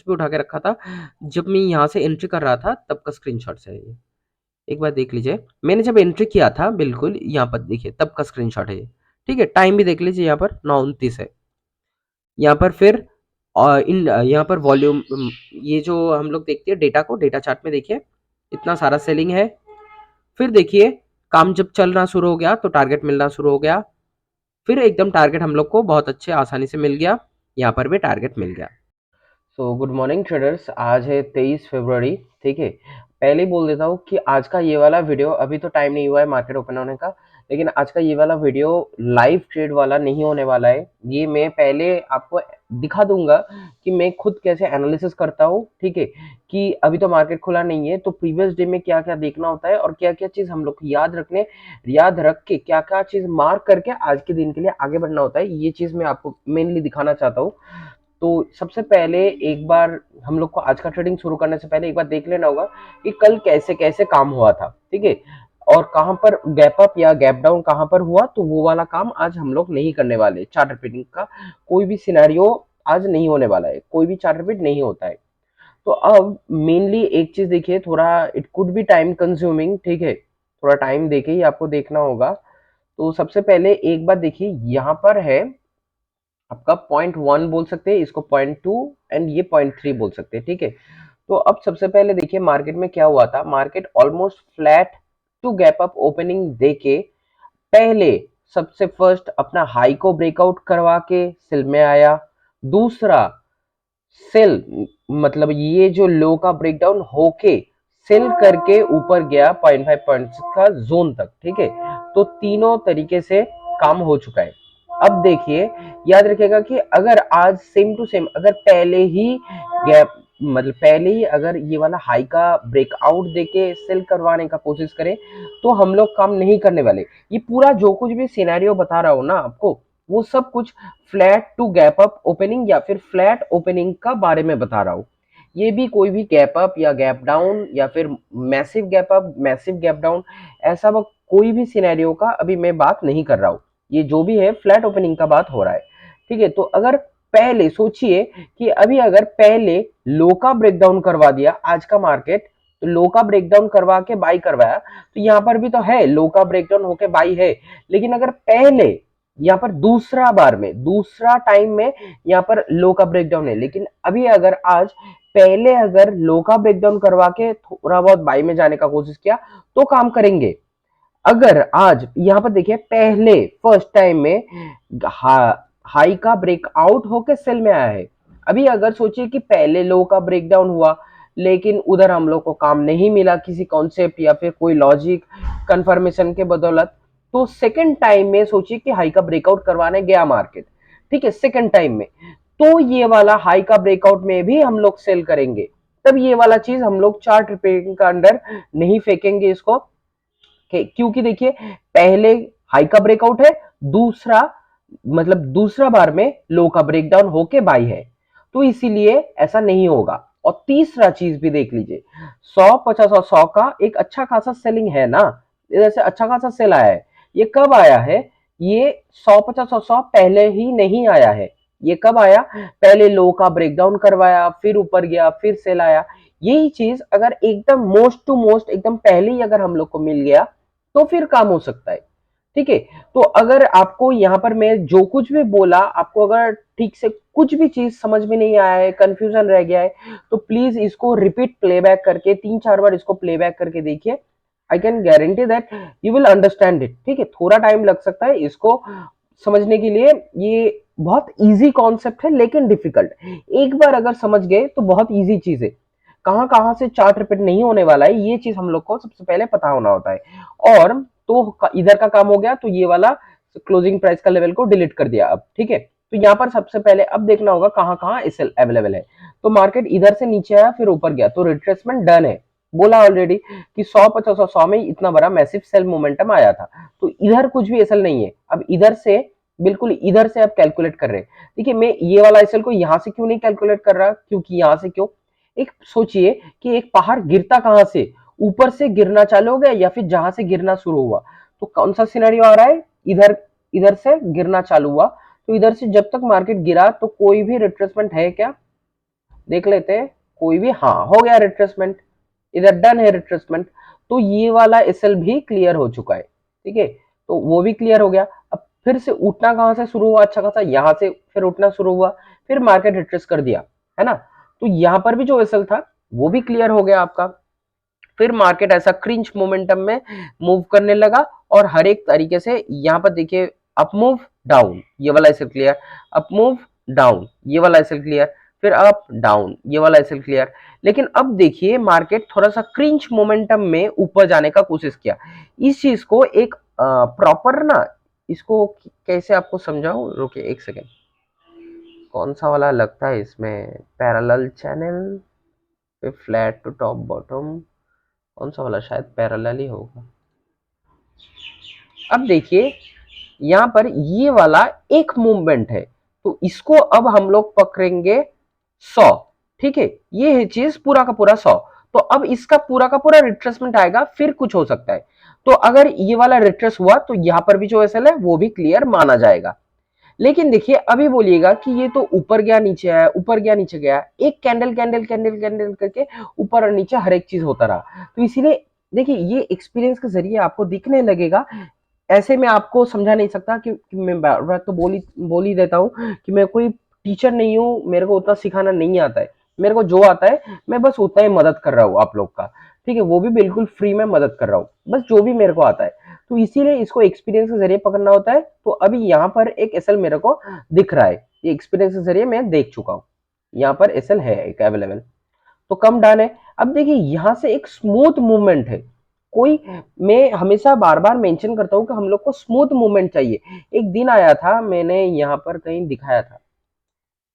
पे उठा के रखा था, जब मैं यहाँ से एंट्री कर रहा था तब का स्क्रीनशॉट्स है ये। एक बार देख लीजिए, मैंने जब एंट्री किया था बिल्कुल यहाँ पर देखिए तब का स्क्रीनशॉट है ये। ठीक है, टाइम भी देख लीजिए, यहाँ पर 9:29 है। यहाँ पर फिर यहाँ पर वॉल्यूम, ये जो हम लोग देखते हैं डेटा को, डेटा चार्ट में देखिए इतना सारा सेलिंग है। फिर देखिए काम जब चलना शुरू हो गया तो टारगेट मिलना शुरू हो गया, फिर एकदम टारगेट हम लोग को बहुत अच्छे आसानी से मिल गया, यहाँ पर भी टारगेट मिल गया। सो गुड मॉर्निंग ट्रेडर्स, आज है 23 फरवरी। ठीक है, पहले ही बोल देता हूँ कि आज का ये वाला वीडियो, अभी तो टाइम नहीं हुआ है मार्केट ओपन होने का, लेकिन आज का ये वाला वीडियो लाइव ट्रेड वाला नहीं होने वाला है। ये मैं पहले आपको दिखा दूंगा कि मैं खुद कैसे एनालिसिस करता हूँ। ठीक है, कि अभी तो मार्केट खुला नहीं है तो प्रीवियस डे में क्या क्या देखना होता है और क्या क्या चीज हम लोग को याद रख के क्या क्या चीज मार्क करके आज के दिन के लिए आगे बढ़ना होता है, ये चीज मैं आपको मेनली दिखाना चाहता हूँ। तो सबसे पहले एक बार हम लोग को आज का ट्रेडिंग शुरू करने से पहले एक बार देख लेना होगा कि कल कैसे कैसे काम हुआ था। ठीक है, और कहां पर गैप अप या गैप डाउन कहां पर हुआ, तो वो वाला काम आज हम लोग नहीं करने वाले। चार्ट रिपीटिंग का कोई भी सिनेरियो आज नहीं होने वाला है, कोई भी चार्ट रिपीट नहीं होता है। तो अब मेनली एक चीज देखिए, थोड़ा it could be time consuming. ठीक है, थोड़ा टाइम देके ही आपको देखना होगा। तो सबसे पहले एक बात देखिए, यहाँ पर है आपका .1 बोल सकते हैं इसको, .2 एंड ये .3 बोल सकते हैं। ठीक है, तो अब सबसे पहले देखिए मार्केट में क्या हुआ था। Market almost flat to gap up opening देके पहले सबसे फर्स्ट अपना हाई को ब्रेकआउट करवा के सेल में आया। दूसरा सेल, मतलब ये जो लो का ब्रेकडाउन होके सेल करके ऊपर गया 0.5 पॉइंट्स का जोन तक। ठीक है, तो तीनों तरीके से काम हो चुका है। अब देखिए, याद रखिएगा कि अगर आज सेम टू सेम अगर पहले ही गैप, मतलब पहले ही अगर ये वाला हाई का ब्रेकआउट देके सेल करवाने का कोशिश करें तो हम लोग काम नहीं करने वाले। ये पूरा जो कुछ भी सिनेरियो बता रहा हूं ना आपको, वो सब कुछ flat to gap up opening या फिर फ्लैट ओपनिंग का बारे में बता रहा हूं। ये भी कोई भी गैप अप या गैप डाउन या फिर massive gap up massive gap down, ऐसा वो कोई भी सिनेरियो का अभी मैं बात नहीं कर रहा हूं। ये जो भी है फ्लैट ओपनिंग का बात हो रहा है। ठीक है, तो अगर पहले सोचिए कि अभी अगर पहले लो का ब्रेकडाउन करवा दिया आज का मार्केट, तो लो का ब्रेकडाउन करवा के बाई करवाया, तो यहाँ पर भी तो है लो का ब्रेकडाउन होके बाई है। लेकिन अगर पहले यहाँ पर दूसरा बार में दूसरा टाइम में यहाँ पर लो का ब्रेकडाउन है, लेकिन अभी अगर आज पहले अगर लो का ब्रेकडाउन करवा के थोड़ा बहुत बाई में जाने का कोशिश किया तो काम करेंगे। अगर आज यहाँ पर देखिए पहले फर्स्ट टाइम में हाई का ब्रेकआउट होके सेल में आया है। अभी अगर सोचिए कि पहले लो का ब्रेकडाउन हुआ लेकिन उधर हम लोग को काम नहीं मिला किसी कॉन्सेप्ट या फिर कोई लॉजिक कंफर्मेशन के बदौलत, तो सेकंड टाइम में सोचिए कि हाई का ब्रेकआउट करवाने गया मार्केट। ठीक है, सेकंड टाइम में तो ये वाला हाई का ब्रेकआउट में भी हम लोग सेल करेंगे। तब ये वाला चीज हम लोग चार्ट रिपेयरिंग का अंडर नहीं फेंकेंगे इसको, क्योंकि देखिए पहले हाई का ब्रेकआउट है, दूसरा मतलब दूसरा बार में लो का ब्रेकडाउन होके बाई है, तो इसीलिए ऐसा नहीं होगा। और तीसरा चीज भी देख लीजिए, 100 50 और 100 का एक अच्छा खासा सेलिंग है ना, इधर से अच्छा खासा सेल आया है। ये कब आया है? ये 100 50 और 100 पहले ही नहीं आया है। ये कब आया? पहले लो का ब्रेकडाउन करवाया, फिर ऊपर गया, फिर सेल आया। यही चीज अगर एकदम मोस्ट टू मोस्ट एकदम पहले ही अगर हम लोग को मिल गया तो फिर काम हो सकता है। ठीक है, तो अगर आपको यहाँ पर मैं जो कुछ भी बोला, आपको अगर ठीक से कुछ भी चीज समझ में नहीं आया है, कंफ्यूजन रह गया है, तो प्लीज इसको रिपीट प्लेबैक करके 3 4 बार इसको प्लेबैक करके देखिए। I can guarantee that you will understand it. ठीक है, थोड़ा टाइम लग सकता है इसको समझने के लिए। ये बहुत इजी कॉन्सेप्ट है लेकिन डिफिकल्ट। एक बार अगर समझ गए तो बहुत इजी चीज है। कहां कहां से चार्ट रिपीट नहीं होने वाला है, ये चीज हम लोग को सबसे पहले पता होना होता है। और तो इधर का काम हो गया, तो ये वाला क्लोजिंग प्राइस का लेवल को डिलीट कर दिया अब। ठीक है, तो यहाँ पर सबसे पहले अब देखना होगा कहां कहां एसएल अवेलेबल है। तो मार्केट इधर से नीचे आया फिर ऊपर गया, तो रिट्रेसमेंट डन है। बोला ऑलरेडी कि 100 50 और 100 में इतना बड़ा मैसिव सेल मोमेंटम आया था, तो इधर कुछ भी एसएल नहीं है। अब इधर से बिल्कुल इधर से आप कैलकुलेट कर रहे हैं। देखिए मैं ये वाला एसएल को यहां से क्यों नहीं कैलकुलेट कर रहा, क्योंकि यहां से क्यों, एक सोचिए कि एक पहाड़ गिरता कहां से, ऊपर से गिरना चालू हो गया या फिर जहां से गिरना शुरू हुआ। तो कौन सा सिनेरियो आ रहा है? इधर इधर से गिरना चालू हुआ, तो इधर से जब तक मार्केट गिरा तो कोई भी रिट्रेसमेंट है क्या? देख लेते हैं कोई भी, हाँ हो गया रिट्रेसमेंट, इधर डन है रिट्रेसमेंट। तो ये वाला एसएल भी क्लियर हो चुका है, ठीक है, तो वो भी क्लियर हो गया। अब फिर से उठना कहां से शुरू हुआ, अच्छा खासा यहाँ से फिर उठना शुरू हुआ, फिर मार्केट रिट्रेस कर दिया, है ना। तो यहाँ पर भी जो एसएल था वो भी क्लियर हो गया आपका। फिर मार्केट ऐसा क्रिंच मोमेंटम में मूव करने लगा, और हर एक तरीके से यहाँ पर देखिए, अप मूव डाउन ये वाला SL clear, up move down ये वाला एसएल क्लियर, फिर अप डाउन ये वाला एसएल क्लियर। लेकिन अब देखिए मार्केट थोड़ा सा क्रिंच मोमेंटम में ऊपर जाने का कोशिश किया। इस चीज को एक प्रॉपर ना, इसको कैसे आपको समझाऊं, रुकिए एक सेकेंड, कौन सा वाला लगता है इसमें, पैरेलल चैनल, फिर फ्लैट टू टॉप बॉटम, कौन सा वाला, शायद पैरेलल ही होगा। अब देखिए यहाँ पर ये वाला एक मूवमेंट है, तो इसको अब हम लोग पकड़ेंगे 100, ठीक है, ये है चीज पूरा का पूरा 100। तो अब इसका पूरा का पूरा रिट्रेसमेंट आएगा, फिर कुछ हो सकता है। तो अगर ये वाला रिट्रेस हुआ तो यहाँ पर भी जो एसएल है वो भी क्लियर माना जाएगा। लेकिन देखिए अभी बोलिएगा कि ये तो ऊपर गया नीचे आया, ऊपर गया नीचे गया, एक कैंडल कैंडल कैंडल कैंडल करके ऊपर और नीचे हर एक चीज होता रहा। तो इसीलिए देखिए ये एक्सपीरियंस के जरिए आपको दिखने लगेगा। ऐसे में आपको समझा नहीं सकता कि मैं बार बार तो बोल ही देता हूँ कि मैं कोई टीचर नहीं हूँ, मेरे को उतना सिखाना नहीं आता है। मेरे को जो आता है मैं बस उतना ही मदद कर रहा हूँ आप लोग का, ठीक है, वो भी बिल्कुल फ्री में मदद कर रहा हूँ, बस जो भी मेरे को आता है। तो इसीलिए इसको एक्सपीरियंस के जरिए पकड़ना होता है। तो अभी यहाँ पर एक एसएल मेरे को दिख रहा है, ये एक्सपीरियंस के जरिए मैं देख चुका हूँ, यहाँ पर एसएल है एक अवेलेबल, तो कम डन है। अब देखिए यहाँ से एक स्मूथ मूवमेंट है, कोई, मैं हमेशा बार बार मेंशन करता हूँ कि हम लोग को स्मूथ मूवमेंट चाहिए। एक दिन आया था, मैंने यहाँ पर कहीं दिखाया था,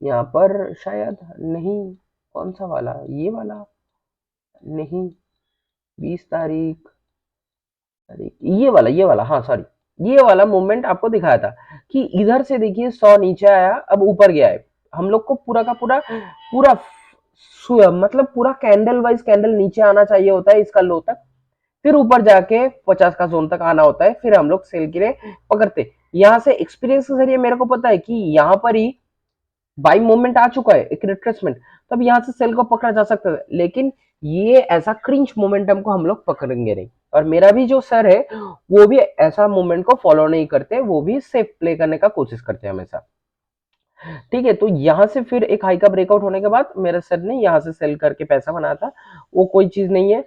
यहाँ पर शायद नहीं, कौन सा वाला, ये वाला नहीं, 20 तारीख, अरे ये वाला हाँ सॉरी, ये वाला मूवमेंट आपको दिखाया था कि इधर से देखिए 100 नीचे आया, अब ऊपर गया है। हम लोग को पूरा का पूरा पूरा मतलब पूरा कैंडल वाइज कैंडल नीचे आना चाहिए होता है इसका लो तक, फिर ऊपर जाके 50 का जोन तक आना होता है, फिर हम लोग सेल के लिए पकड़ते। यहाँ से एक्सपीरियंस के जरिए मेरे को पता है कि यहाँ पर ही बाइंग मूवमेंट आ चुका है, एक रिट्रेसमेंट, तब यहाँ से सेल को पकड़ा जा सकता है। लेकिन ये ऐसा क्रिंच मोमेंटम को हम लोग पकड़ेंगे नहीं, और मेरा भी जो सर है वो भी ऐसा मूवमेंट को फॉलो नहीं करते, वो भी सेफ प्ले करने का कोशिश करते हैं हमेशा, ठीक है। तो यहाँ से फिर एक हाई का ब्रेकआउट होने के बाद मेरे सर ने यहाँ से सेल करके पैसा बनाया था, वो कोई चीज नहीं है।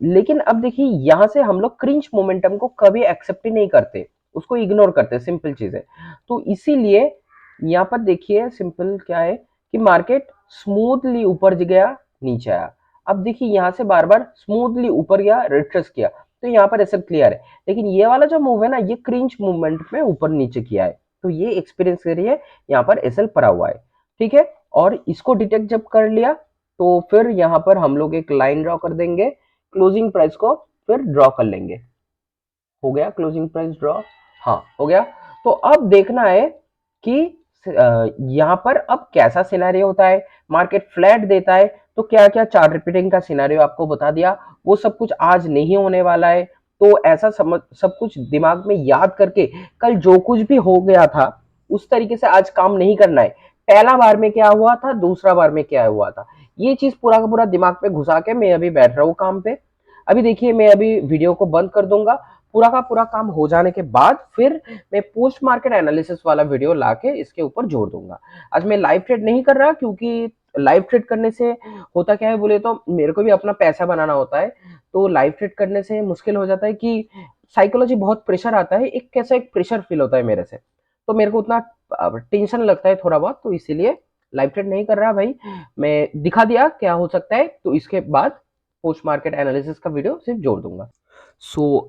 लेकिन अब देखिए यहाँ से हम लोग क्रिंच मोमेंटम को कभी एक्सेप्ट ही नहीं करते, उसको इग्नोर करते, सिंपल चीज है। तो इसीलिए यहाँ पर देखिए सिंपल क्या है कि मार्केट स्मूथली ऊपर गया नीचे आया। अब देखिए यहाँ से बार बार स्मूथली ऊपर गया रिट्रेस किया, तो यहाँ पर ऐसा क्लियर है। लेकिन ये वाला जो मूव है ना, ये क्रिंच मूवमेंट में ऊपर नीचे किया है, तो ये एक्सपीरियंस के लिए यहाँ पर एसएल पड़ा हुआ है, ठीक है। और इसको डिटेक्ट जब कर लिया तो फिर यहाँ पर हम लोग एक लाइन ड्रॉ कर देंगे, क्लोजिंग प्राइस को फिर ड्रॉ कर लेंगे। हो गया क्लोजिंग प्राइस ड्रॉ, हाँ हो गया। तो अब देखना है कि यहाँ पर अब कैसा सिनेरियो होता है, मार्केट फ्लैट देता है तो क्या क्या चार्ट रिपीटिंग का सिनेरियो आपको बता दिया, वो सब कुछ आज नहीं होने वाला है। तो ऐसा समझ, सब कुछ दिमाग में याद करके कल जो कुछ भी हो गया था उस तरीके से आज काम नहीं करना है। पहला बार में क्या हुआ था, दूसरा बार में क्या हुआ था, ये चीज पूरा का पूरा दिमाग पे घुसा के मैं अभी बैठ रहा हूँ काम पे। अभी देखिए मैं अभी वीडियो को बंद कर दूंगा, पूरा का पूरा काम हो जाने के बाद फिर मैं पोस्ट मार्केट एनालिसिस वाला वीडियो लाके इसके ऊपर जोड़ दूंगा। आज मैं लाइव ट्रेड नहीं कर रहा, क्योंकि लाइव ट्रेड करने से होता क्या है बोले तो मेरे को भी अपना पैसा बनाना होता है, तो लाइव ट्रेड करने से मुश्किल हो जाता है कि साइकोलॉजी बहुत प्रेशर आता है, एक कैसा एक प्रेशर फील होता है मेरे से, तो मेरे को उतना टेंशन लगता है थोड़ा बहुत, तो इसीलिए लाइव ट्रेड नहीं कर रहा भाई। मैं दिखा दिया क्या हो सकता है, तो इसके बाद पोस्ट मार्केट एनालिसिस का वीडियो सिर्फ जोड़ दूंगा।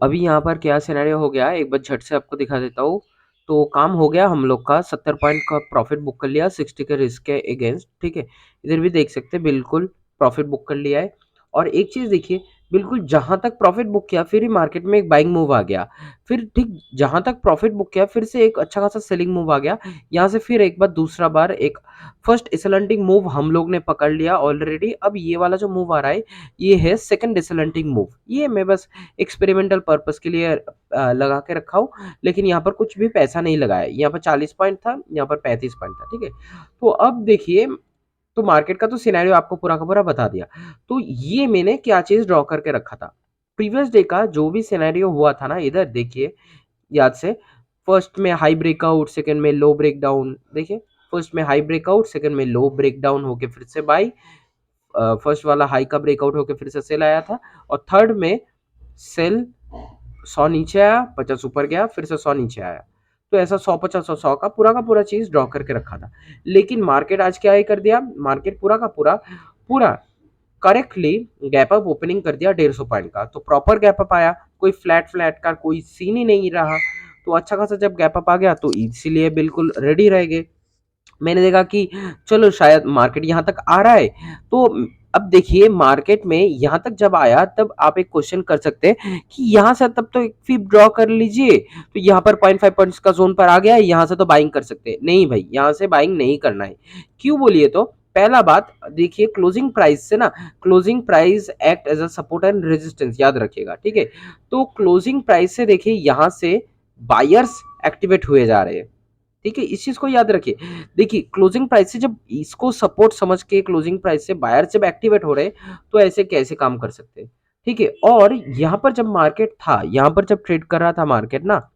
अभी यहाँ पर क्या सिनेरियो हो गया, एक बार झट से आपको दिखा देता हूँ। तो काम हो गया हम लोग का, 70 पॉइंट का प्रॉफिट बुक कर लिया 60 के रिस्क के अगेंस्ट, ठीक है। इधर भी देख सकते हैं बिल्कुल प्रॉफिट बुक कर लिया है। और एक चीज देखिए, बिल्कुल जहां तक प्रॉफिट बुक किया फिर ही मार्केट में एक बाइंग मूव आ गया, फिर ठीक जहां तक प्रॉफिट बुक किया फिर से एक अच्छा खासा सेलिंग मूव आ गया। यहाँ से फिर एक बार दूसरा बार एक फर्स्ट एसलेंटिंग मूव हम लोग ने पकड़ लिया ऑलरेडी। अब ये वाला जो मूव आ रहा है ये है सेकंड एसलेंटिंग मूव, ये मैं बस एक्सपेरिमेंटल पर्पस के लिए लगा के रखा हूँ। लेकिन यहाँ पर कुछ भी पैसा नहीं लगाया, यहाँ पर 40 पॉइंट था, यहाँ पर 35 पॉइंट था, ठीक है। तो अब देखिए, तो मार्केट का तो सिनेरियो आपको पूरा का पूरा बता दिया। तो ये मैंने क्या चीज़ ड्रॉ करके रखा था। प्रीवियस डे का जो भी सिनेरियो हुआ था ना, इधर देखिए याद से, फर्स्ट में हाई ब्रेकआउट, सेकंड में लो ब्रेकडाउन। देखिए फर्स्ट में हाई ब्रेकआउट, सेकंड में लो ब्रेकडाउन होके फिर से बाई, फर्स्ट वाला हाई का ब्रेकआउट होके फिर से सेल आया था, और थर्ड में सेल 100 नीचे आया, 50 ऊपर गया, फिर से 100 नीचे आया। तो ऐसा 100 50 100 का पूरा चीज ड्रॉ करके रखा था। लेकिन मार्केट आज क्या ही कर दिया, मार्केट पूरा का पूरा करेक्टली गैप अप ओपनिंग कर दिया 150 पॉइंट का। तो प्रॉपर गैप अप आया, कोई फ्लैट फ्लैट का कोई सीन ही नहीं रहा। तो अच्छा खासा जब गैप अप आ गया तो इसीलिए बिल्कुल रेडी रह गए। मैंने देखा कि चलो शायद मार्केट यहाँ तक आ रहा है। तो अब देखिए मार्केट में यहाँ तक जब आया तब आप एक क्वेश्चन कर सकते हैं कि यहाँ से तब तो एक फिब ड्रॉ कर लीजिए, तो यहाँ पर 0.5 पॉइंट्स का जोन पर आ गया है, यहाँ से तो बाइंग कर सकते हैं। नहीं भाई, यहाँ से बाइंग नहीं करना है। क्यों बोलिए तो पहला बात देखिए, क्लोजिंग प्राइस से ना, closing price act as a support and resistance, याद रखिएगा, ठीक है। तो क्लोजिंग प्राइस से देखिए यहाँ से बायर्स एक्टिवेट हुए जा रहे हैं, ठीक है, इस चीज को याद रखिए। देखिए क्लोजिंग प्राइस से जब इसको सपोर्ट समझ के क्लोजिंग प्राइस से बायर जब एक्टिवेट हो रहे, तो ऐसे कैसे काम कर सकते हैं, ठीक है। और यहाँ पर जब मार्केट था, यहाँ पर जब ट्रेड कर रहा था मार्केट ना,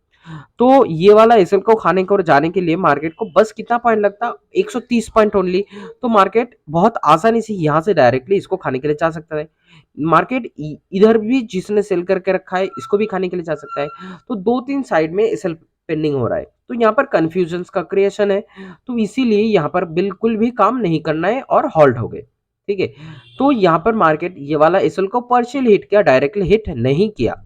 तो ये वाला एसएल को खाने को और जाने के लिए मार्केट को बस कितना पॉइंट लगता, 130 पॉइंट ओनली। तो मार्केट बहुत आसानी से यहाँ से डायरेक्टली इसको खाने के लिए जा सकता है। मार्केट इधर भी जिसने सेल करके रखा है इसको भी खाने के लिए जा सकता है। तो दो तीन साइड में एसएल पेंडिंग हो रहा है, तो यहाँ पर कंफ्यूजन का क्रिएशन है। तो इसीलिए यहाँ पर बिल्कुल भी काम नहीं करना है और हॉल्ट हो गए, ठीक है। तो यहाँ पर मार्केट ये वाला एसएल को पार्शियल हिट किया, डायरेक्टली हिट नहीं किया।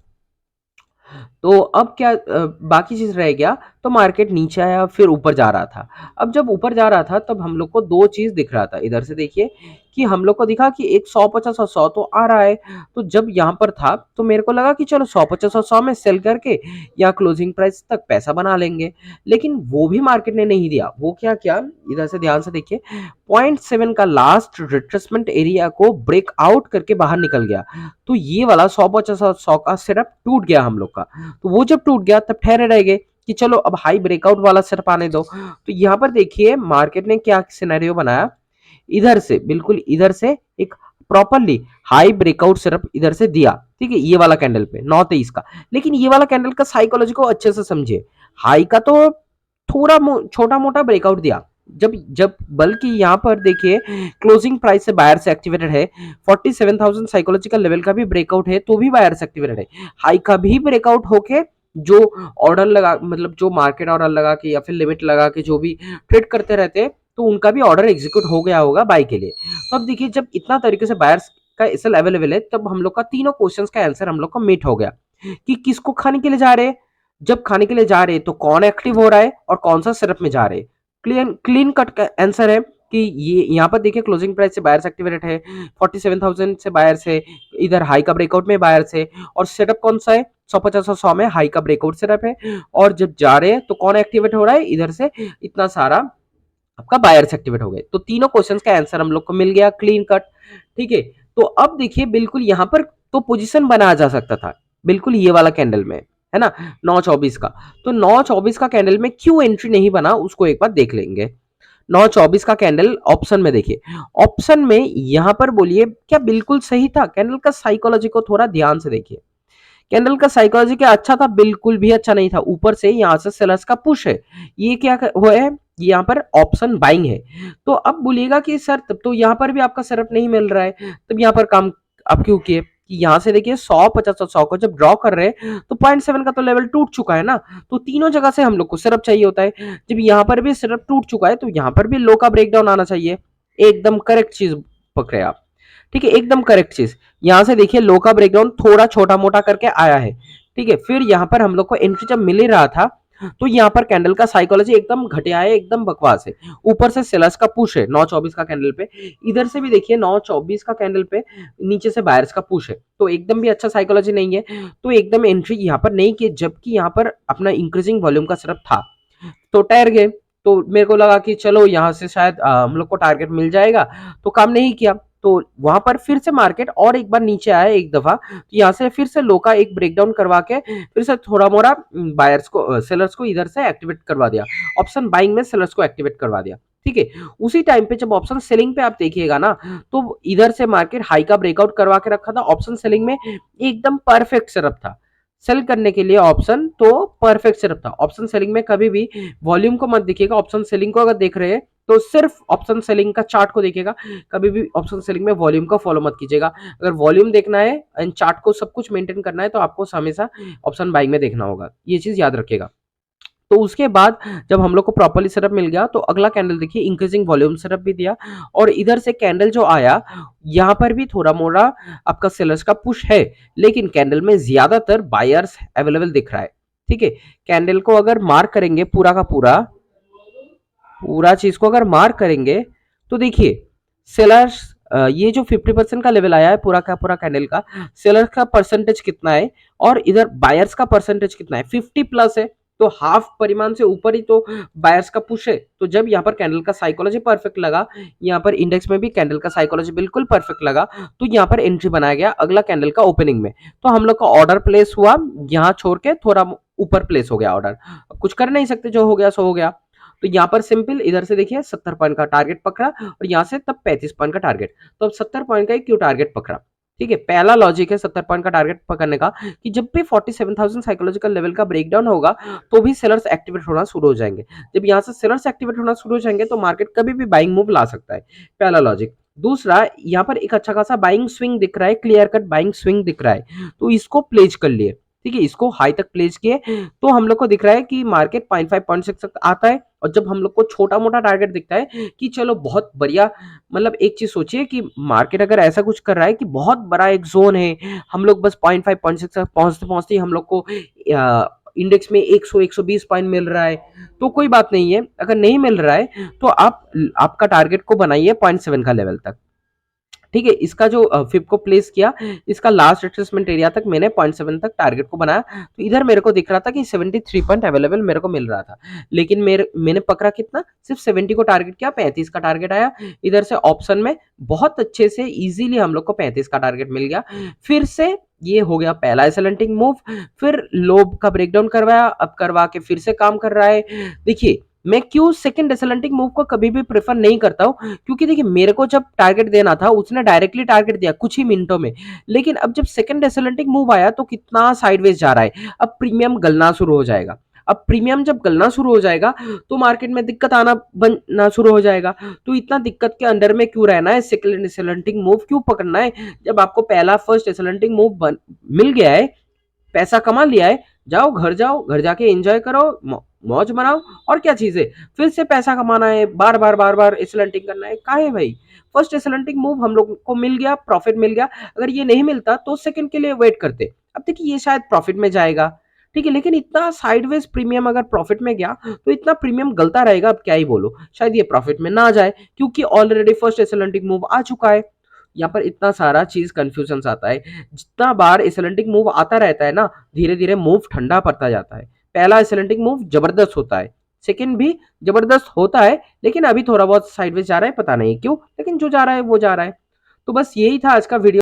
तो अब क्या बाकी चीज रह गया, तो मार्केट नीचे आया फिर ऊपर जा रहा था। अब जब ऊपर जा रहा था तब हम लोग को दो चीज दिख रहा था। इधर से देखिए कि हम लोग को दिखा कि एक 150 और 100 तो आ रहा है। तो जब यहाँ पर था तो मेरे को लगा कि चलो 150 और 100 में सेल करके या क्लोजिंग प्राइस तक पैसा बना लेंगे। लेकिन वो भी मार्केट ने नहीं दिया। वो क्या क्या, इधर से ध्यान से देखिए, 0.7 का लास्ट रिट्रेसमेंट एरिया को ब्रेक आउट करके बाहर निकल गया। तो ये वाला 150 और 100 का सेटअप टूट गया हम लोग का। तो वो जब टूट गया तब ठहरे रह गए कि चलो अब हाई ब्रेकआउट वाला सेटअप आने दो। तो यहाँ पर देखिए मार्केट ने क्या सिनेरियो बनाया, इधर से बिल्कुल इधर से एक प्रॉपरली हाई ब्रेकआउट सेटअप इधर से दिया, ठीक है, ये वाला कैंडल पे 923 का। लेकिन ये वाला कैंडल का साइकोलॉजी को अच्छे से समझिए। हाई का तो थोड़ा छोटा मोटा ब्रेकआउट दिया, जब जब बल्कि यहाँ पर देखिए क्लोजिंग प्राइस से बायर से एक्टिवेटेड है, 47,000 साइकोलॉजिकल लेवल का भी ब्रेकआउट है तो भी बायर से एक्टिवेटेड है। हाई का भी ब्रेकआउट होके जो ऑर्डर लगा, मतलब जो मार्केट ऑर्डर लगा के या फिर लिमिट लगा के जो भी ट्रेड करते रहते हैं, तो उनका भी ऑर्डर एग्जीक्यूट हो गया होगा बाय के लिए। तो अब देखिए जब इतना तरीके से बायर्स का एसएल अवेलेबल है, तब हम लोग का तीनों क्वेश्चंस का आंसर हम लोग को मीट हो गया कि किसको खाने के लिए जा रहे हैं। जब खाने के लिए जा रहे हैं तो कौन एक्टिव हो रहा है और कौन सा सेटअप में जा रहे हैं। क्लीन कट का आंसर है कि ये यहाँ पर देखिए क्लोजिंग प्राइस से बायर्स एक्टिवेटेड है, 47,000 से बायर्स है, इधर हाई का ब्रेकआउट में बायर्स है, और सेटअप कौन सा है, 150 और 100 में हाई का ब्रेकआउट सेटअप है। और जब जा रहे हैं तो कौन एक्टिवेट हो रहा है, इधर से इतना सारा आपका बायर्स एक्टिवेट हो गए। तो तीनों क्वेश्चंस का आंसर हम लोग को मिल गया क्लीन कट, ठीक है। तो अब देखिए बिल्कुल यहाँ पर तो पोजीशन बनाया जा सकता था बिल्कुल ये वाला कैंडल में, है ना, 924 का। तो 924 का कैंडल में क्यों एंट्री नहीं बना उसको एक बार देख लेंगे। 924 का कैंडल ऑप्शन में देखिए, ऑप्शन में यहां पर बोलिए क्या बिल्कुल सही था। कैंडल का साइकोलॉजी को थोड़ा ध्यान से देखिए। कैंडल का साइकोलॉजी क्या अच्छा था, बिल्कुल भी अच्छा नहीं था। ऊपर से यहां से सेलर्स का पुश है, ये क्या हुआ है, यहाँ पर ऑप्शन बाइंग है। तो अब बोलिएगा कि सर तब तो यहाँ पर भी आपका सेटअप नहीं मिल रहा है, तब यहाँ पर काम आप क्यों किए कि यहाँ से देखिए 100 50 और 100 को जब ड्रॉ कर रहे हैं तो 0.7 का तो लेवल टूट चुका है ना। तो तीनों जगह से हम लोग को सेटअप चाहिए होता है। जब यहाँ पर भी सेटअप टूट चुका है तो यहाँ पर भी लो का ब्रेकडाउन आना चाहिए। एकदम करेक्ट चीज पकड़े आप, ठीक है, एकदम करेक्ट चीज। यहां से देखिए लो का ब्रेकडाउन थोड़ा छोटा मोटा करके आया है, ठीक है। फिर यहाँ पर हम लोग को एंट्री जब मिल ही रहा था, तो यहाँ पर कैंडल का साइकोलॉजी एकदम घटिया है, एकदम बकवास है। ऊपर से सेलर्स का पुश है 924 का कैंडल पे, इधर से भी देखिए 924 का कैंडल पे नीचे से बायर्स का पुश है, तो एकदम भी अच्छा साइकोलॉजी नहीं है। तो एकदम एंट्री यहाँ पर नहीं की, जबकि यहाँ पर अपना इंक्रीजिंग वॉल्यूम का सेटअप था। तो टैर गए। तो मेरे को लगा कि चलो यहाँ से शायद हम लोग को टारगेट मिल जाएगा, तो काम नहीं किया। तो वहां पर फिर से मार्केट और एक बार नीचे आया एक दफा, तो यहाँ से फिर से लो का एक ब्रेकडाउन करवा के फिर से थोड़ा मोड़ा बायर्स को सेलर्स को इधर से एक्टिवेट करवा दिया, ऑप्शन बाइंग में सेलर्स को एक्टिवेट करवा दिया, ठीक है। उसी टाइम पे जब ऑप्शन सेलिंग पे आप देखिएगा ना, तो इधर से मार्केट हाई का ब्रेकआउट करवा के रखा था, ऑप्शन सेलिंग में एकदम परफेक्ट सेटअप था सेल करने के लिए। ऑप्शन तो परफेक्ट सेटअप था। ऑप्शन सेलिंग में कभी भी वॉल्यूम को मत देखिएगा, ऑप्शन सेलिंग को अगर देख रहे हैं तो सिर्फ ऑप्शन सेलिंग का चार्ट को देखिएगा, कभी भी ऑप्शन सेलिंग में वॉल्यूम को फॉलो मत कीजिएगा। अगर वॉल्यूम देखना है एंड चार्ट को सब कुछ मेंटेन करना है तो आपको हमेशा ऑप्शन बाइंग में देखना होगा, ये चीज याद रखिएगा। तो उसके बाद जब हम लोग को प्रॉपर्ली सेटअप मिल गया तो अगला कैंडल देखिए इंक्रीजिंग वॉल्यूम सेटअप भी दिया, और इधर से कैंडल जो आया यहाँ पर भी थोड़ा मोड़ा आपका सेलर्स का पुश है, लेकिन कैंडल में ज्यादातर बायर्स अवेलेबल दिख रहा है। ठीक है, कैंडल को अगर मार्क करेंगे पूरा का पूरा, पूरा चीज को अगर मार्क करेंगे तो देखिए सेलर्स, ये जो 50% का लेवल आया है पूरा का पूरा कैंडल का, सेलर्स का परसेंटेज कितना है और इधर बायर्स का परसेंटेज कितना है, 50 प्लस है। तो हाफ परिमाण से ऊपर ही तो बायर्स का पुश है। तो जब यहाँ पर कैंडल का साइकोलॉजी परफेक्ट लगा, यहाँ पर इंडेक्स में भी कैंडल का साइकोलॉजी बिल्कुल परफेक्ट लगा, तो यहाँ पर एंट्री बनाया गया अगला कैंडल का ओपनिंग में। तो हम लोग का ऑर्डर प्लेस हुआ, यहाँ छोड़ के थोड़ा ऊपर प्लेस हो गया ऑर्डर, कुछ कर नहीं सकते, जो हो गया सो हो गया। तो यहाँ पर सिंपल इधर से देखिए 70 पॉइंट का टारगेट पकड़ा और यहाँ से तब 35 पॉइंट का टारगेट। तो अब 70 पॉइंट का क्यों टारगेट पकड़ा? ठीक है, पहला लॉजिक है 70 पॉइंट का टारगेट पकड़ने का कि जब भी 47,000 साइकोलॉजिकल लेवल का ब्रेकडाउन होगा तो भी सेलर्स एक्टिवेट होना शुरू हो जाएंगे। जब यहाँ से सेलर्स एक्टिवेट होना शुरू हो जाएंगे तो मार्केट कभी भी बाइंग मूव ला सकता है, पहला लॉजिक। दूसरा, यहाँ पर एक अच्छा खासा बाइंग स्विंग दिख रहा है, क्लियर कट बाइंग स्विंग दिख रहा है, तो इसको प्लेज कर लिए। ठीक है, इसको हाई तक प्लेस किए तो हम लोग को दिख रहा है कि मार्केट 0.5 0.6 तक आता है। और जब हम लोग को छोटा मोटा टारगेट दिखता है कि चलो बहुत बढ़िया, मतलब एक चीज सोचिए कि मार्केट अगर ऐसा कुछ कर रहा है कि बहुत बड़ा एक जोन है, हम लोग बस 0.5 0.6 तक पहुंचते पहुंचते ही हम लोग को इंडेक्स में 100 120 पॉइंट मिल रहा है, तो कोई बात नहीं है। अगर नहीं मिल रहा है तो आप आपका टारगेट को बनाइए 0.7 का लेवल तक। ठीक है, इसका जो फिप को प्लेस किया, इसका लास्ट रिट्रेसमेंट एरिया तक मैंने 0.7 तक टारगेट को बनाया। तो इधर मेरे को दिख रहा था कि 73 पॉइंट अवेलेबल मेरे को मिल रहा था, लेकिन मैंने पकड़ा कितना, सिर्फ 70 को टारगेट किया, 35 का टारगेट आया। इधर से ऑप्शन में बहुत अच्छे से इजीली हम लोग को 35 का टारगेट मिल गया। फिर से ये हो गया पहला एसलेंटिंग मूव, फिर लोब का ब्रेकडाउन करवाया, अब करवा के फिर से काम कर रहा है। देखिए मैं क्यों सेकंड एसलेंटिंग मूव को कभी भी प्रेफर नहीं करता हूं, क्योंकि देखिए मेरे को जब टारगेट देना था उसने डायरेक्टली टारगेट दिया कुछ ही मिनटों में, लेकिन अब जब सेकंड एसलेंटिंग मूव आया तो कितना साइडवेज जा रहा है, अब प्रीमियम गलना शुरू हो जाएगा। अब प्रीमियम जब गलना शुरू हो जाएगा तो मार्केट में दिक्कत आना बनना शुरू हो जाएगा। तो इतना दिक्कत के अंडर में क्यों रहना है, सेकंड एसलेंटिंग मूव क्यों पकड़ना है, जब आपको पहला फर्स्ट एसलेंटिंग मूव मिल गया है, पैसा कमा लिया है, जाओ घर जाके एंजॉय करो, मौज मनाओ, और क्या चीज है, फिर से पैसा कमाना है, बार बार एसलेंटिंग करना है, काहे भाई। फर्स्ट एसलेंटिंग मूव हम लोग को मिल गया, प्रॉफिट मिल गया, अगर ये नहीं मिलता तो सेकंड के लिए वेट करते। अब देखिए ये शायद प्रॉफिट में जाएगा, ठीक है, लेकिन इतना साइडवेज प्रीमियम अगर प्रॉफिट में गया तो इतना प्रीमियम गलता रहेगा, अब क्या ही बोलो, शायद ये प्रॉफिट में ना जाए क्योंकि ऑलरेडी फर्स्ट एसलेंटिंग मूव आ चुका है। यहाँ पर इतना सारा चीज कंफ्यूजन आता है, जितना बार एसलेंटिंग मूव आता रहता है ना, धीरे धीरे मूव ठंडा पड़ता जाता है। पहला एसलेंटिंग मूव जबरदस्त होता है, सेकंड भी जबरदस्त होता है, लेकिन अभी थोड़ा बहुत साइडवेज जा रहा है, पता नहीं क्यों, लेकिन जो जा रहा है वो जा रहा है। तो बस यही था आज का वीडियो।